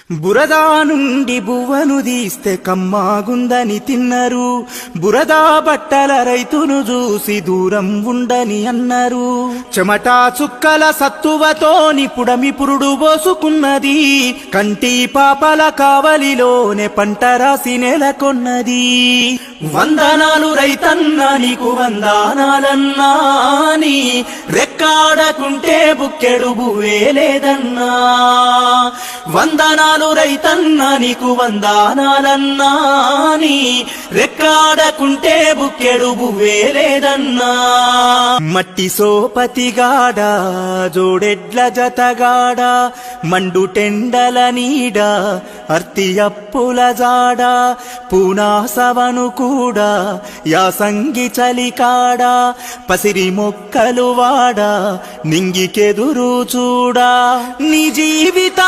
బురదా నుండి బువ్వను తీస్తే కమ్మాగుందని తిన్నరు. బురదా బట్టల రైతును చూసి దూరం ఉండని అన్నారు. చెమటా చుక్కల సత్తువతోని పుడమి పురుడు పోసుకున్నది. కంటి పాపల కావలిలోనే పంట రాసి నెలకొన్నది. వందనాలు రైతన్నా నీకు వందనాలన్నా, నీ రెక్కాడకుంటే బుక్కెడు బువ్వే లేదన్నా. వందనాలు రైతన్నా నీకు వందనాలన్నా, నీ రెక్కాడకుంటే బుక్కెడు బువ్వే లేదన్నా. మట్టి సోపతిగాడ జోడెడ్ల జతగాడ, మండు టెండల నీడ అర్తి అప్పుల జాడ, పూనాసవను కూడా యాసంగి చలికాడ, పసిరి మొక్కలు వాడ నింగికెదురు చూడా. నీ జీవిత